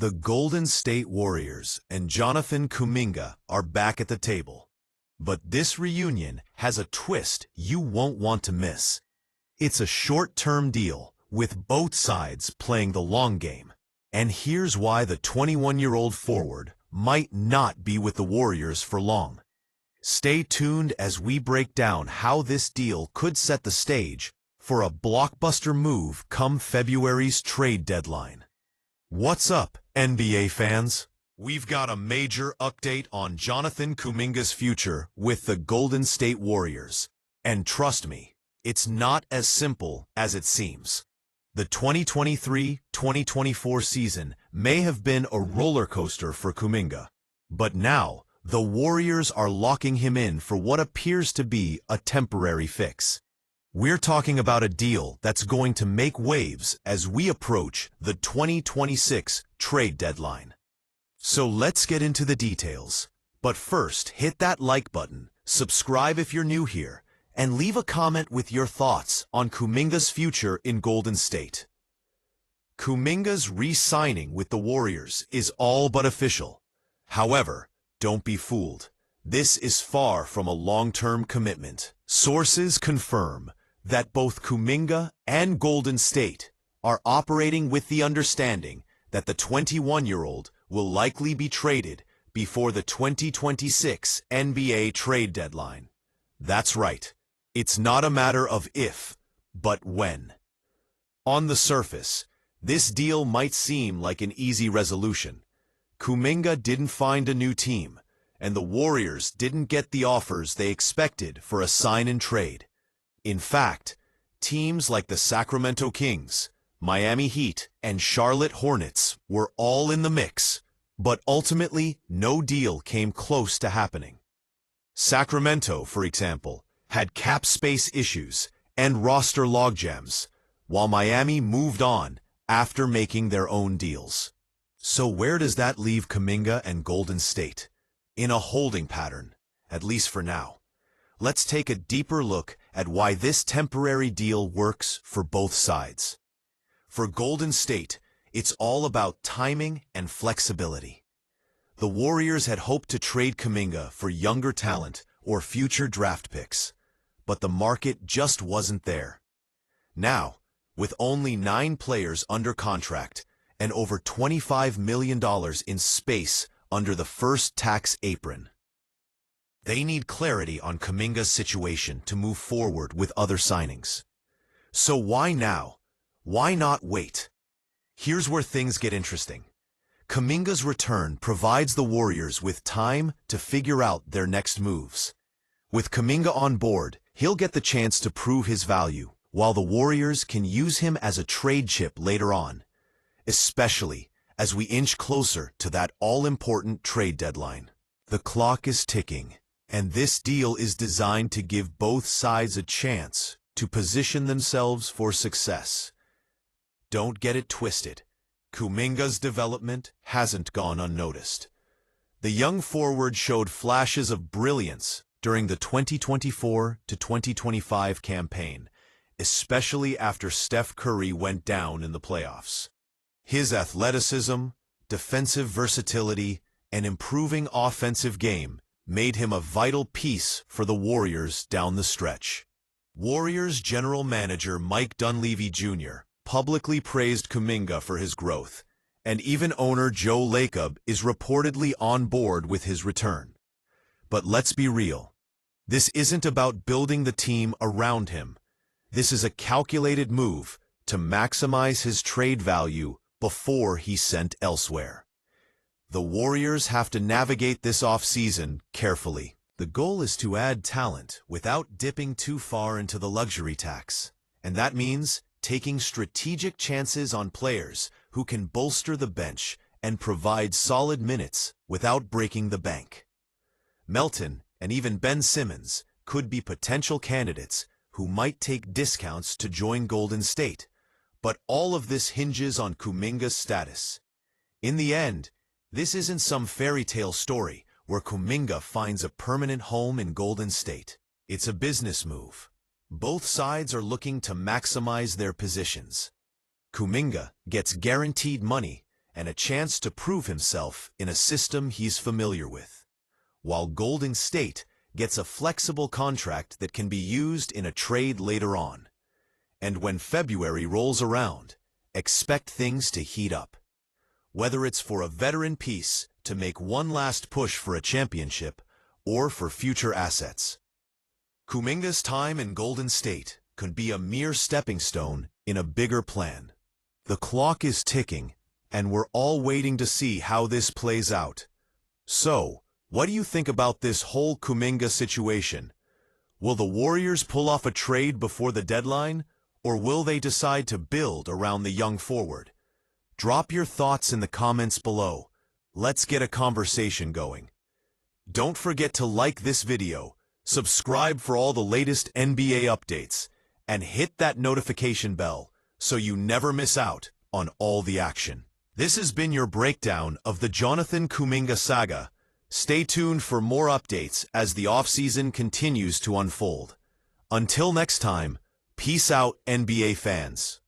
The Golden State Warriors and Jonathan Kuminga are back at the table. But this reunion has a twist you won't want to miss. It's a short-term deal, with both sides playing the long game. And here's why the 21-year-old forward might not be with the Warriors for long. Stay tuned as we break down how this deal could set the stage for a blockbuster move come February's trade deadline. What's up, NBA fans? We've got a major update on Jonathan Kuminga's future with the Golden State Warriors. And trust me, it's not as simple as it seems. The 2023-2024 season may have been a roller coaster for Kuminga, but now the Warriors are locking him in for what appears to be a temporary fix. We're talking about a deal that's going to make waves as we approach the 2026 trade deadline. So let's get into the details. But first, hit that like button, subscribe if you're new here, and leave a comment with your thoughts on Kuminga's future in Golden State. Kuminga's re-signing with the Warriors is all but official. However, don't be fooled. This is far from a long-term commitment. Sources confirm that both Kuminga and Golden State are operating with the understanding that the 21-year-old will likely be traded before the 2026 NBA trade deadline. That's right. It's not a matter of if, but when. On the surface, this deal might seem like an easy resolution. Kuminga didn't find a new team, and the Warriors didn't get the offers they expected for a sign-and-trade. In fact, teams like the Sacramento Kings, Miami Heat, and Charlotte Hornets were all in the mix, but ultimately no deal came close to happening. Sacramento, for example, had cap space issues and roster logjams, while Miami moved on after making their own deals. So where does that leave Kuminga and Golden State? In a holding pattern, at least for now. Let's take a deeper look at why this temporary deal works for both sides. For Golden State, it's all about timing and flexibility. The Warriors had hoped to trade Kuminga for younger talent or future draft picks, but the market just wasn't there. Now, with only 9 players under contract and over $25 million in space under the first tax apron, they need clarity on Kuminga's situation to move forward with other signings. So why now? Why not wait? Here's where things get interesting. Kuminga's return provides the Warriors with time to figure out their next moves. With Kuminga on board, he'll get the chance to prove his value, while the Warriors can use him as a trade chip later on, especially as we inch closer to that all-important trade deadline. The clock is ticking, and this deal is designed to give both sides a chance to position themselves for success. Don't get it twisted. Kuminga's development hasn't gone unnoticed. The young forward showed flashes of brilliance during the 2024-2025 campaign, especially after Steph Curry went down in the playoffs. His athleticism, defensive versatility, and improving offensive game made him a vital piece for the Warriors down the stretch. Warriors general manager Mike Dunleavy Jr. publicly praised Kuminga for his growth, and even owner Joe Lacob is reportedly on board with his return. But let's be real. This isn't about building the team around him. This is a calculated move to maximize his trade value before he's sent elsewhere. The Warriors have to navigate this offseason carefully. The goal is to add talent without dipping too far into the luxury tax, and that means taking strategic chances on players who can bolster the bench and provide solid minutes without breaking the bank. Melton and even Ben Simmons could be potential candidates who might take discounts to join Golden State, but all of this hinges on Kuminga's status. In the end, this isn't some fairy tale story where Kuminga finds a permanent home in Golden State. It's a business move. Both sides are looking to maximize their positions. Kuminga gets guaranteed money and a chance to prove himself in a system he's familiar with, while Golden State gets a flexible contract that can be used in a trade later on. And when February rolls around, expect things to heat up. Whether it's for a veteran piece to make one last push for a championship or for future assets. Kuminga's time in Golden State could be a mere stepping stone in a bigger plan. The clock is ticking, and we're all waiting to see how this plays out. So, what do you think about this whole Kuminga situation? Will the Warriors pull off a trade before the deadline, or will they decide to build around the young forward? Drop your thoughts in the comments below. Let's get a conversation going. Don't forget to like this video, subscribe for all the latest NBA updates, and hit that notification bell so you never miss out on all the action. This has been your breakdown of the Jonathan Kuminga saga. Stay tuned for more updates as the offseason continues to unfold. Until next time, peace out, NBA fans.